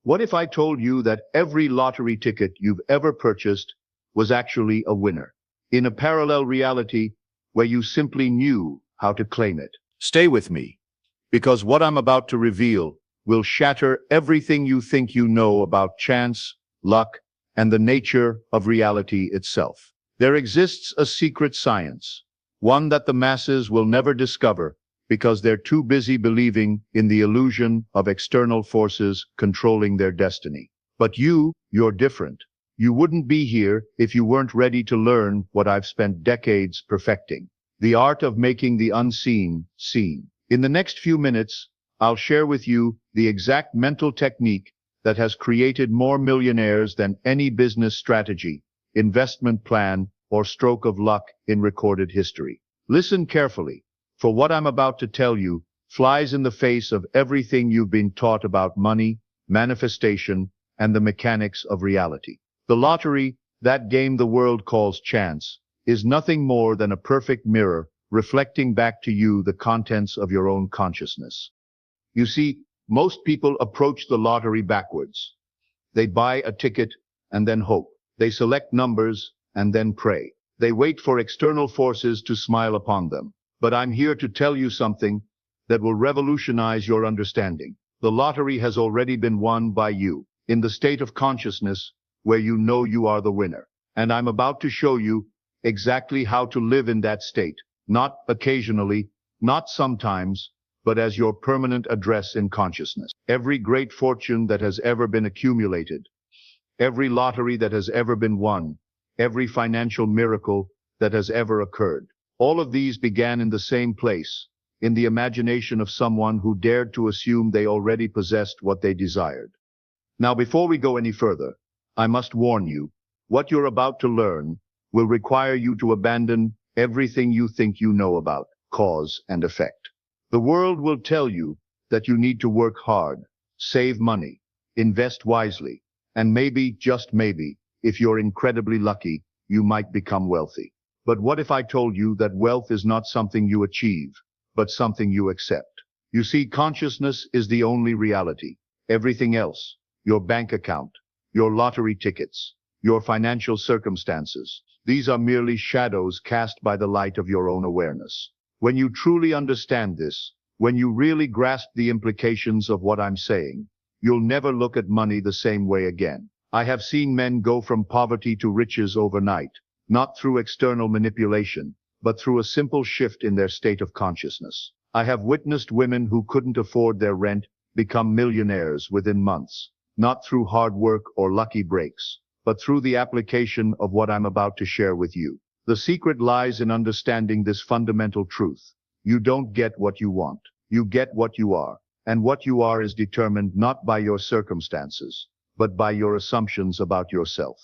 What if I told you that every lottery ticket you've ever purchased was actually a winner, in a parallel reality where you simply knew how to claim it? Stay with me, because what I'm about to reveal will shatter everything you think you know about chance, luck, and the nature of reality itself. There exists a secret science, one that the masses will never discover because they're too busy believing in the illusion of external forces controlling their destiny. But you're different. You wouldn't be here if you weren't ready to learn what I've spent decades perfecting: the art of making the unseen seen. In the next few minutes, I'll share with you the exact mental technique that has created more millionaires than any business strategy, investment plan, or stroke of luck in recorded history. Listen carefully, for what I'm about to tell you flies in the face of everything you've been taught about money, manifestation, and the mechanics of reality. The lottery, that game the world calls chance, is nothing more than a perfect mirror reflecting back to you the contents of your own consciousness. You see, most people approach the lottery backwards. They buy a ticket and then hope. They select numbers and then pray. They wait for external forces to smile upon them. But I'm here to tell you something that will revolutionize your understanding. The lottery has already been won by you, in the state of consciousness where you know you are the winner. And I'm about to show you exactly how to live in that state, not occasionally, not sometimes, but as your permanent address in consciousness. Every great fortune that has ever been accumulated, every lottery that has ever been won, every financial miracle that has ever occurred, all of these began in the same place, in the imagination of someone who dared to assume they already possessed what they desired. Now, before we go any further, I must warn you, what you're about to learn will require you to abandon everything you think you know about cause and effect. The world will tell you that you need to work hard, save money, invest wisely, and maybe, just maybe, if you're incredibly lucky, you might become wealthy. But what if I told you that wealth is not something you achieve, but something you accept? You see, consciousness is the only reality. Everything else, your bank account, your lottery tickets, your financial circumstances, these are merely shadows cast by the light of your own awareness. When you truly understand this, when you really grasp the implications of what I'm saying, you'll never look at money the same way again. I have seen men go from poverty to riches overnight, not through external manipulation, but through a simple shift in their state of consciousness. I have witnessed women who couldn't afford their rent become millionaires within months, not through hard work or lucky breaks, but through the application of what I'm about to share with you. The secret lies in understanding this fundamental truth. You don't get what you want. You get what you are. And what you are is determined not by your circumstances, but by your assumptions about yourself.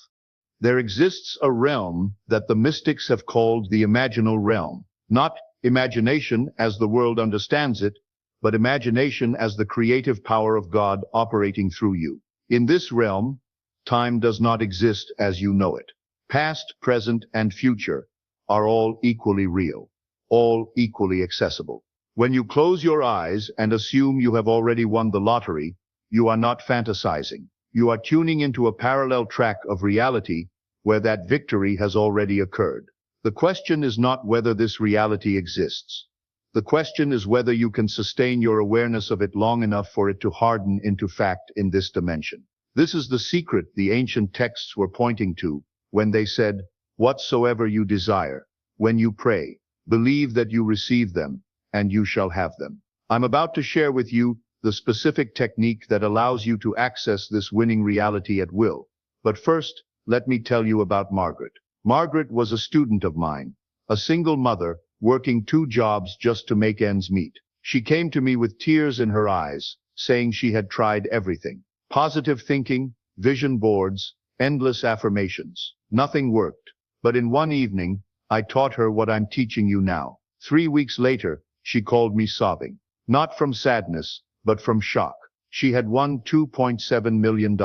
There exists a realm that the mystics have called the imaginal realm. Not imagination as the world understands it, but imagination as the creative power of God operating through you. In this realm, time does not exist as you know it. Past, present, and future are all equally real, all equally accessible. When you close your eyes and assume you have already won the lottery, you are not fantasizing. You are tuning into a parallel track of reality where that victory has already occurred. The question is not whether this reality exists. The question is whether you can sustain your awareness of it long enough for it to harden into fact in this dimension. This is the secret the ancient texts were pointing to when they said, "Whatsoever you desire, when you pray, believe that you receive them, and you shall have them." I'm about to share with you the specific technique that allows you to access this winning reality at will. But first, let me tell you about Margaret. Margaret was a student of mine, a single mother working 2 jobs just to make ends meet. She came to me with tears in her eyes, saying she had tried everything. Positive thinking, vision boards, endless affirmations. Nothing worked. But in one evening, I taught her what I'm teaching you now. 3 weeks later, she called me sobbing. Not from sadness, but from shock. She had won $2.7 million.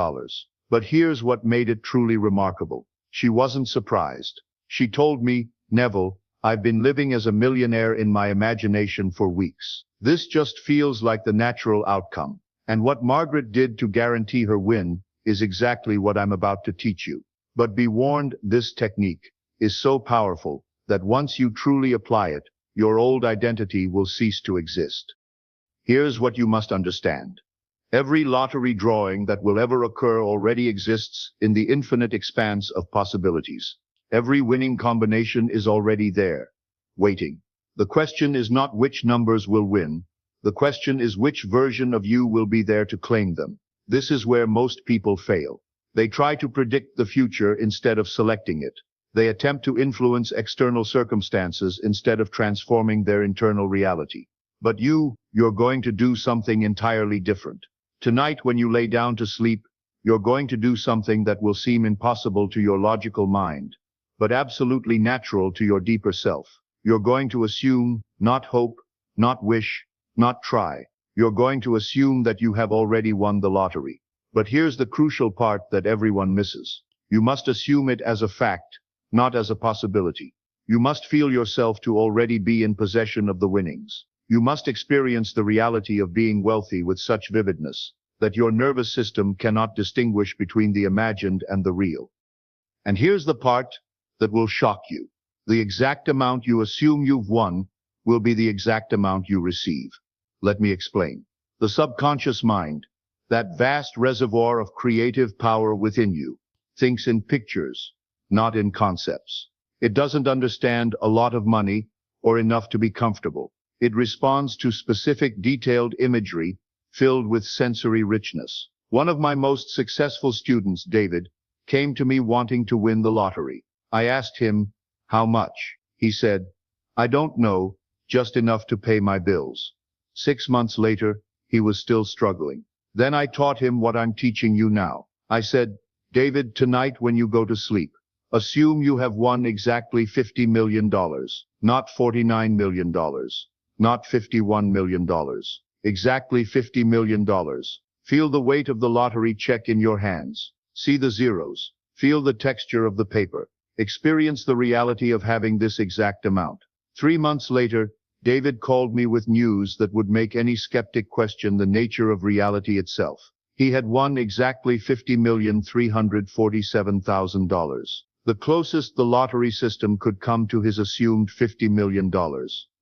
But here's what made it truly remarkable. She wasn't surprised. She told me, "Neville, I've been living as a millionaire in my imagination for weeks. This just feels like the natural outcome." And what Margaret did to guarantee her win is exactly what I'm about to teach you. But be warned, this technique is so powerful that once you truly apply it, your old identity will cease to exist. Here's what you must understand. Every lottery drawing that will ever occur already exists in the infinite expanse of possibilities. Every winning combination is already there, waiting. The question is not which numbers will win. The question is which version of you will be there to claim them. This is where most people fail. They try to predict the future instead of selecting it. They attempt to influence external circumstances instead of transforming their internal reality. But you're going to do something entirely different. Tonight, when you lay down to sleep, you're going to do something that will seem impossible to your logical mind, but absolutely natural to your deeper self. You're going to assume, not hope, not wish, not try. You're going to assume that you have already won the lottery. But here's the crucial part that everyone misses. You must assume it as a fact, not as a possibility. You must feel yourself to already be in possession of the winnings. You must experience the reality of being wealthy with such vividness that your nervous system cannot distinguish between the imagined and the real. And here's the part that will shock you. The exact amount you assume you've won will be the exact amount you receive. Let me explain. The subconscious mind, that vast reservoir of creative power within you, thinks in pictures, not in concepts. It doesn't understand a lot of money or enough to be comfortable. It responds to specific detailed imagery filled with sensory richness. One of my most successful students, David, came to me wanting to win the lottery. I asked him, "How much?" He said, "I don't know, just enough to pay my bills." 6 months later, he was still struggling. Then I taught him what I'm teaching you now. I said, "David, tonight when you go to sleep, assume you have won exactly $50 million, not $49 million. Not $51 million. Exactly $50 million. Feel the weight of the lottery check in your hands. See the zeros. Feel the texture of the paper. Experience the reality of having this exact amount." 3 months later, David called me with news that would make any skeptic question the nature of reality itself. He had won exactly $50,347,000. The closest the lottery system could come to his assumed $50 million.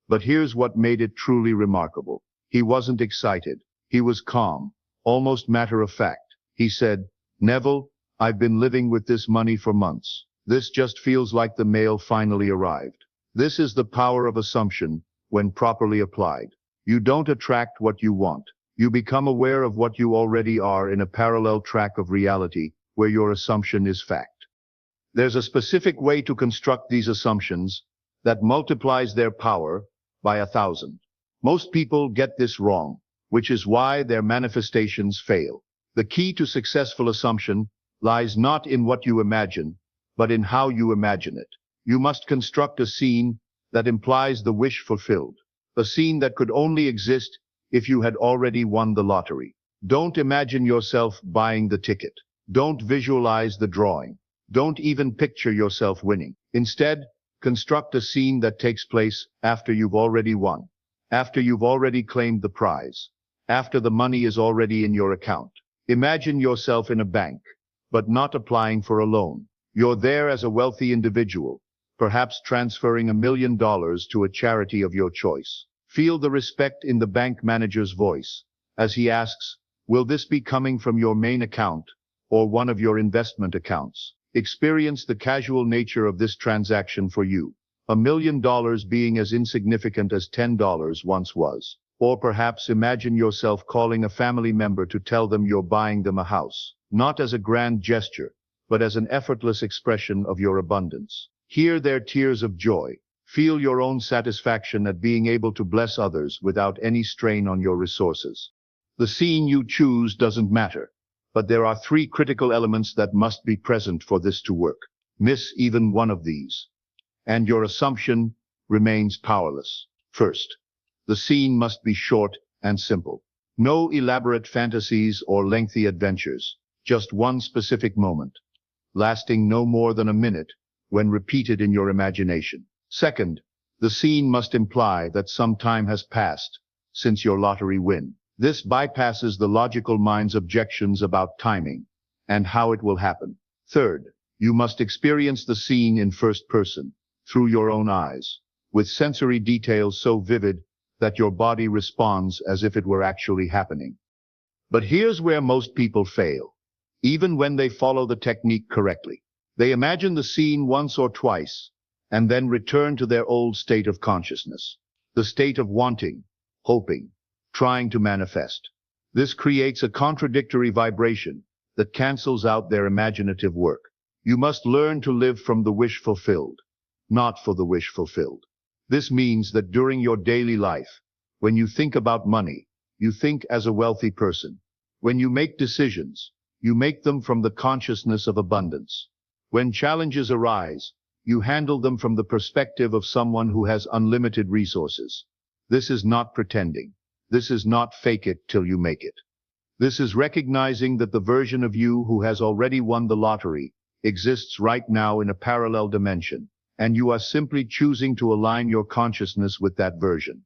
But here's what made it truly remarkable. He wasn't excited. He was calm, almost matter-of-fact. He said, "Neville, I've been living with this money for months. This just feels like the mail finally arrived." This is the power of assumption when properly applied. You don't attract what you want. You become aware of what you already are in a parallel track of reality where your assumption is fact. There's a specific way to construct these assumptions that multiplies their power by 1,000. Most people get this wrong, which is why their manifestations fail. The key to successful assumption lies not in what you imagine, but in how you imagine it. You must construct a scene that implies the wish fulfilled, a scene that could only exist if you had already won the lottery. Don't imagine yourself buying the ticket. Don't visualize the drawing. Don't even picture yourself winning. Instead, construct a scene that takes place after you've already won, after you've already claimed the prize, after the money is already in your account. Imagine yourself in a bank, but not applying for a loan. You're there as a wealthy individual, perhaps transferring $1 million to a charity of your choice. Feel the respect in the bank manager's voice as he asks, "Will this be coming from your main account or one of your investment accounts?" Experience the casual nature of this transaction for you. $1 million being as insignificant as $10 once was. Or perhaps imagine yourself calling a family member to tell them you're buying them a house, not as a grand gesture, but as an effortless expression of your abundance. Hear their tears of joy. Feel your own satisfaction at being able to bless others without any strain on your resources. The scene you choose doesn't matter, but there are 3 critical elements that must be present for this to work. Miss even one of these, and your assumption remains powerless. First, the scene must be short and simple. No elaborate fantasies or lengthy adventures, just one specific moment, lasting no more than a minute when repeated in your imagination. Second, the scene must imply that some time has passed since your lottery win. This bypasses the logical mind's objections about timing and how it will happen. Third, you must experience the scene in first person, through your own eyes, with sensory details so vivid that your body responds as if it were actually happening. But here's where most people fail. Even when they follow the technique correctly, they imagine the scene once or twice, and then return to their old state of consciousness, the state of wanting, hoping, trying to manifest. This creates a contradictory vibration that cancels out their imaginative work. You must learn to live from the wish fulfilled, not for the wish fulfilled. This means that during your daily life, when you think about money, you think as a wealthy person. When you make decisions, you make them from the consciousness of abundance. When challenges arise, you handle them from the perspective of someone who has unlimited resources. This is not pretending. This is not fake it till you make it. This is recognizing that the version of you who has already won the lottery exists right now in a parallel dimension, and you are simply choosing to align your consciousness with that version.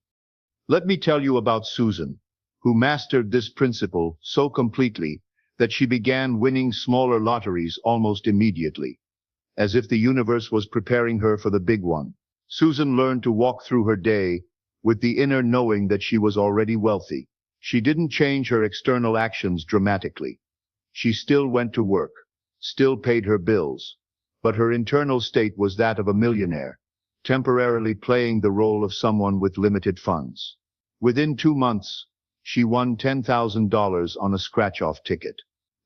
Let me tell you about Susan, who mastered this principle so completely that she began winning smaller lotteries almost immediately, as if the universe was preparing her for the big one. Susan learned to walk through her day with the inner knowing that she was already wealthy. She didn't change her external actions dramatically. She still went to work, still paid her bills, but her internal state was that of a millionaire, temporarily playing the role of someone with limited funds. Within 2 months, she won $10,000 on a scratch-off ticket,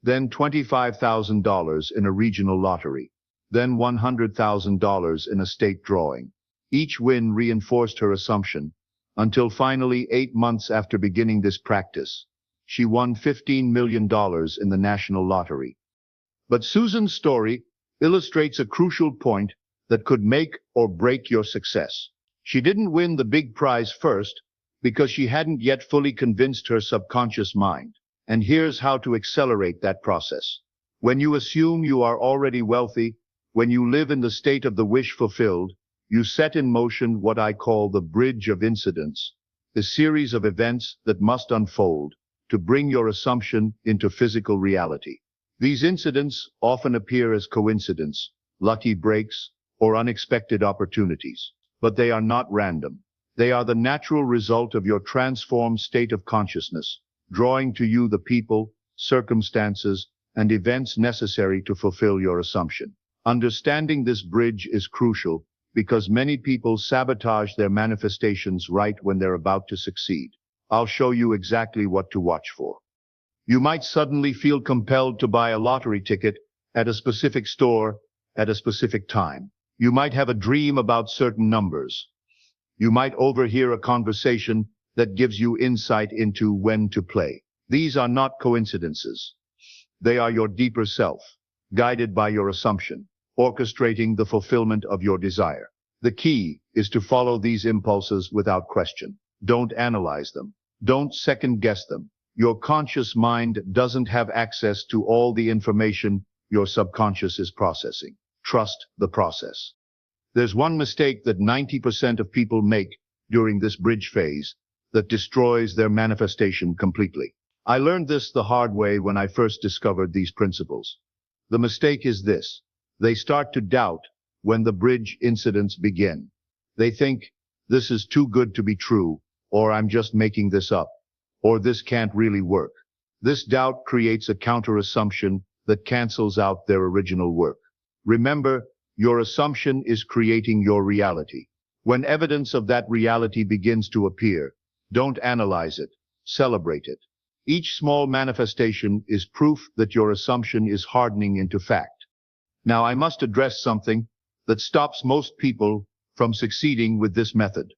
then $25,000 in a regional lottery, then $100,000 in a state drawing. Each win reinforced her assumption, until finally 8 months after beginning this practice, she won $15 million in the national lottery. But Susan's story illustrates a crucial point that could make or break your success. She didn't win the big prize first because she hadn't yet fully convinced her subconscious mind. And here's how to accelerate that process. When you assume you are already wealthy, when you live in the state of the wish fulfilled, you set in motion what I call the bridge of incidents, the series of events that must unfold to bring your assumption into physical reality. These incidents often appear as coincidence, lucky breaks, or unexpected opportunities, but they are not random. They are the natural result of your transformed state of consciousness, drawing to you the people, circumstances, and events necessary to fulfill your assumption. Understanding this bridge is crucial because many people sabotage their manifestations right when they're about to succeed. I'll show you exactly what to watch for. You might suddenly feel compelled to buy a lottery ticket at a specific store at a specific time. You might have a dream about certain numbers. You might overhear a conversation that gives you insight into when to play. These are not coincidences. They are your deeper self, guided by your assumption, orchestrating the fulfillment of your desire. The key is to follow these impulses without question. Don't analyze them. Don't second-guess them. Your conscious mind doesn't have access to all the information your subconscious is processing. Trust the process. There's one mistake that 90% of people make during this bridge phase that destroys their manifestation completely. I learned this the hard way when I first discovered these principles. The mistake is this. They start to doubt when the bridge incidents begin. They think, this is too good to be true, or I'm just making this up, or this can't really work. This doubt creates a counter-assumption that cancels out their original work. Remember, your assumption is creating your reality. When evidence of that reality begins to appear, don't analyze it, celebrate it. Each small manifestation is proof that your assumption is hardening into fact. Now I must address something that stops most people from succeeding with this method.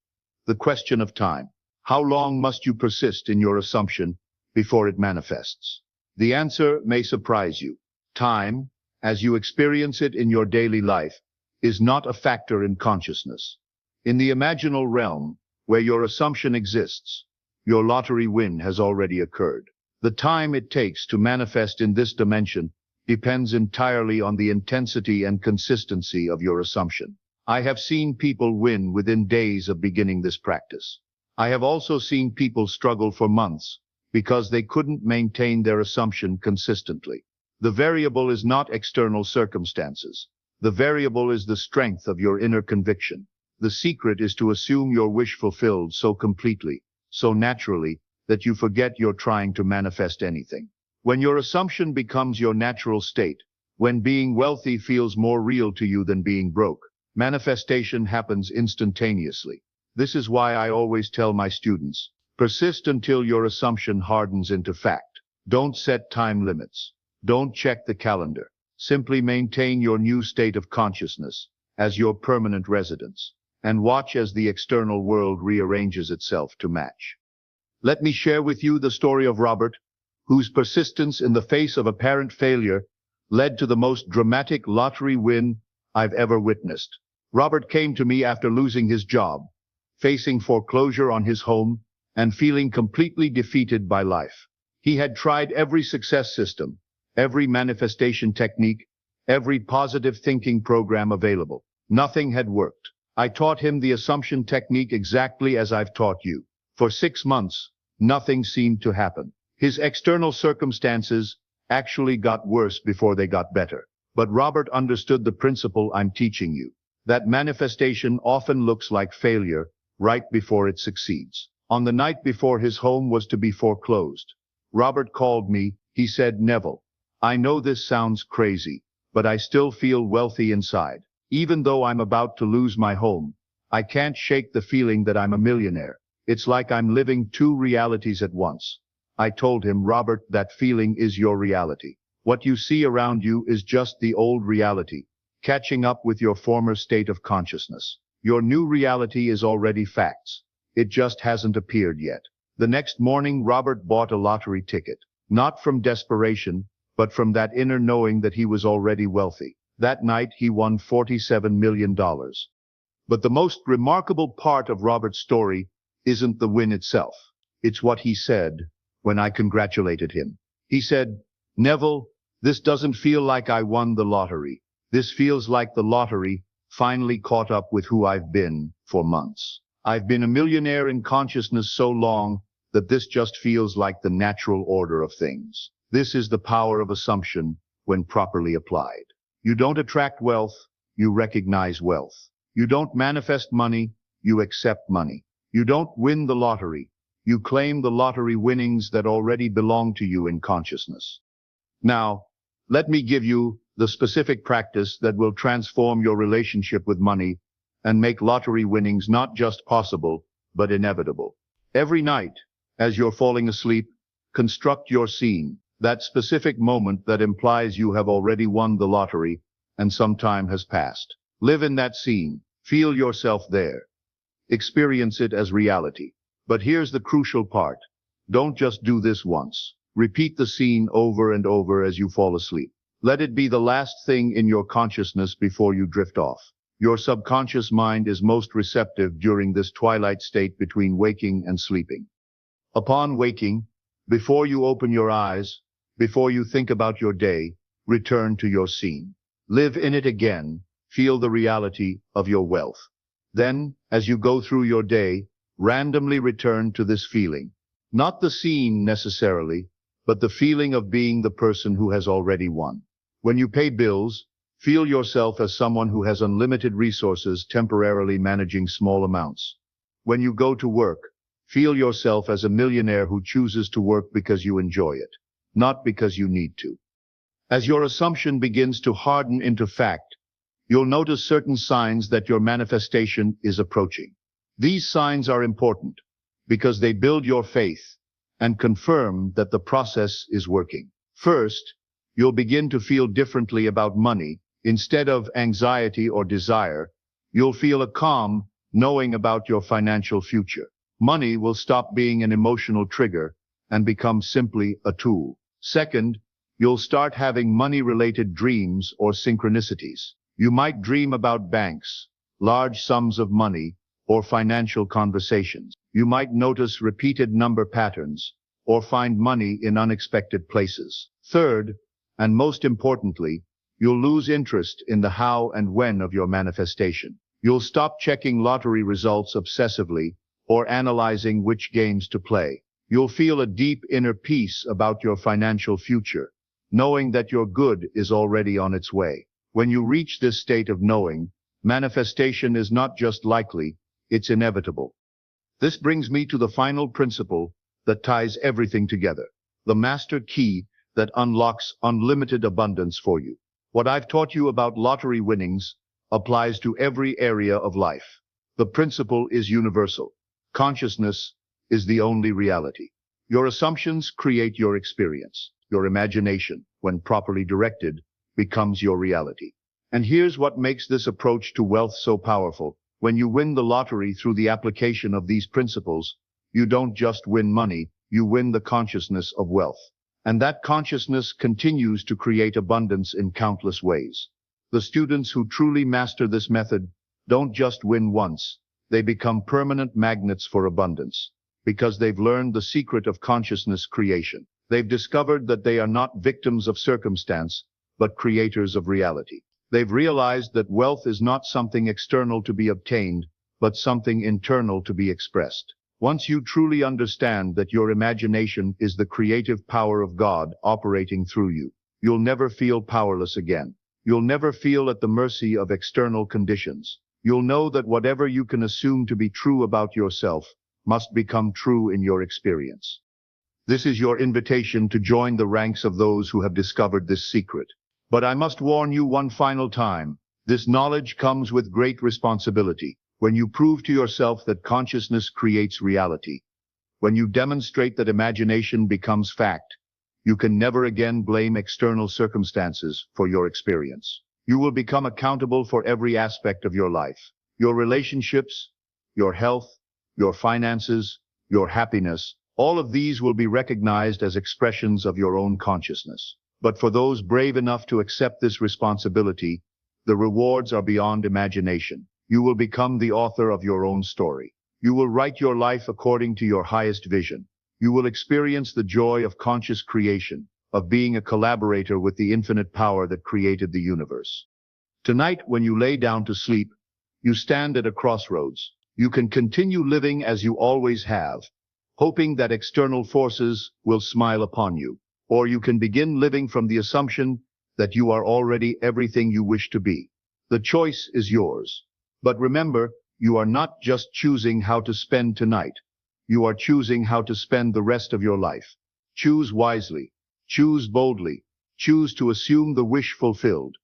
The question of time. How long must you persist in your assumption before it manifests? The answer may surprise you. Time, as you experience it in your daily life, is not a factor in consciousness. In the imaginal realm, where your assumption exists, your lottery win has already occurred. The time it takes to manifest in this dimension depends entirely on the intensity and consistency of your assumption. I have seen people win within days of beginning this practice. I have also seen people struggle for months, because they couldn't maintain their assumption consistently. The variable is not external circumstances. The variable is the strength of your inner conviction. The secret is to assume your wish fulfilled so completely, so naturally, that you forget you're trying to manifest anything. When your assumption becomes your natural state, when being wealthy feels more real to you than being broke, manifestation happens instantaneously. This is why I always tell my students, persist until your assumption hardens into fact. Don't set time limits. Don't check the calendar. Simply maintain your new state of consciousness as your permanent residence, and watch as the external world rearranges itself to match. Let me share with you the story of Robert, whose persistence in the face of apparent failure led to the most dramatic lottery win I've ever witnessed. Robert came to me after losing his job, facing foreclosure on his home, and feeling completely defeated by life. He had tried every success system, every manifestation technique, every positive thinking program available. Nothing had worked. I taught him the assumption technique exactly as I've taught you. For 6 months, nothing seemed to happen. His external circumstances actually got worse before they got better. But Robert understood the principle I'm teaching you, that manifestation often looks like failure right before it succeeds. On the night before his home was to be foreclosed, Robert called me. He said, "Neville, I know this sounds crazy, but I still feel wealthy inside. Even though I'm about to lose my home, I can't shake the feeling that I'm a millionaire. It's like I'm living 2 realities at once." I told him, "Robert, that feeling is your reality. What you see around you is just the old reality, catching up with your former state of consciousness. Your new reality is already facts. It just hasn't appeared yet." The next morning, Robert bought a lottery ticket, not from desperation, but from that inner knowing that he was already wealthy. That night, he won $47 million. But the most remarkable part of Robert's story isn't the win itself. It's what he said when I congratulated him. He said, "Neville, this doesn't feel like I won the lottery. This feels like the lottery finally caught up with who I've been for months. I've been a millionaire in consciousness so long that this just feels like the natural order of things." This is the power of assumption when properly applied. You don't attract wealth, you recognize wealth. You don't manifest money, you accept money. You don't win the lottery, you claim the lottery winnings that already belong to you in consciousness. Now, let me give you the specific practice that will transform your relationship with money and make lottery winnings not just possible, but inevitable. Every night, as you're falling asleep, construct your scene, that specific moment that implies you have already won the lottery and some time has passed. Live in that scene. Feel yourself there. Experience it as reality. But here's the crucial part. Don't just do this once. Repeat the scene over and over as you fall asleep. Let it be the last thing in your consciousness before you drift off. Your subconscious mind is most receptive during this twilight state between waking and sleeping. Upon waking, before you open your eyes, before you think about your day, return to your scene. Live in it again. Feel the reality of your wealth. Then, as you go through your day, randomly return to this feeling. Not the scene necessarily, but the feeling of being the person who has already won. When you pay bills, feel yourself as someone who has unlimited resources temporarily managing small amounts. When you go to work, feel yourself as a millionaire who chooses to work because you enjoy it, not because you need to. As your assumption begins to harden into fact, you'll notice certain signs that your manifestation is approaching. These signs are important because they build your faith and confirm that the process is working. First, you'll begin to feel differently about money. Instead of anxiety or desire, you'll feel a calm knowing about your financial future. Money will stop being an emotional trigger and become simply a tool. Second, you'll start having money-related dreams or synchronicities. You might dream about banks, large sums of money, or financial conversations. You might notice repeated number patterns or find money in unexpected places. Third, and most importantly, you'll lose interest in the how and when of your manifestation. You'll stop checking lottery results obsessively or analyzing which games to play. You'll feel a deep inner peace about your financial future, knowing that your good is already on its way. When you reach this state of knowing, manifestation is not just likely, it's inevitable. This brings me to the final principle that ties everything together, the master key that unlocks unlimited abundance for you. What I've taught you about lottery winnings applies to every area of life. The principle is universal. Consciousness is the only reality. Your assumptions create your experience. Your imagination, when properly directed, becomes your reality. And here's what makes this approach to wealth so powerful. When you win the lottery through the application of these principles, you don't just win money, you win the consciousness of wealth. And that consciousness continues to create abundance in countless ways. The students who truly master this method don't just win once, they become permanent magnets for abundance, because they've learned the secret of consciousness creation. They've discovered that they are not victims of circumstance, but creators of reality. They've realized that wealth is not something external to be obtained, but something internal to be expressed. Once you truly understand that your imagination is the creative power of God operating through you, you'll never feel powerless again. You'll never feel at the mercy of external conditions. You'll know that whatever you can assume to be true about yourself must become true in your experience. This is your invitation to join the ranks of those who have discovered this secret. But I must warn you one final time, this knowledge comes with great responsibility. When you prove to yourself that consciousness creates reality, when you demonstrate that imagination becomes fact, you can never again blame external circumstances for your experience. You will become accountable for every aspect of your life, your relationships, your health, your finances, your happiness. All of these will be recognized as expressions of your own consciousness. But for those brave enough to accept this responsibility, the rewards are beyond imagination. You will become the author of your own story. You will write your life according to your highest vision. You will experience the joy of conscious creation, of being a collaborator with the infinite power that created the universe. Tonight, when you lay down to sleep, you stand at a crossroads. You can continue living as you always have, hoping that external forces will smile upon you, or you can begin living from the assumption that you are already everything you wish to be. The choice is yours. But remember, you are not just choosing how to spend tonight. You are choosing how to spend the rest of your life. Choose wisely. Choose boldly. Choose to assume the wish fulfilled.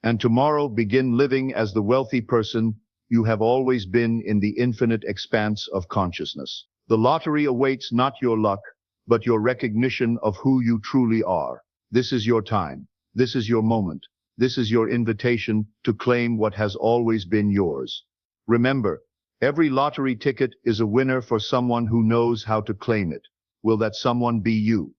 And tomorrow begin living as the wealthy person you have always been in the infinite expanse of consciousness. The lottery awaits not your luck, but your recognition of who you truly are. This is your time. This is your moment. This is your invitation to claim what has always been yours. Remember, every lottery ticket is a winner for someone who knows how to claim it. Will that someone be you?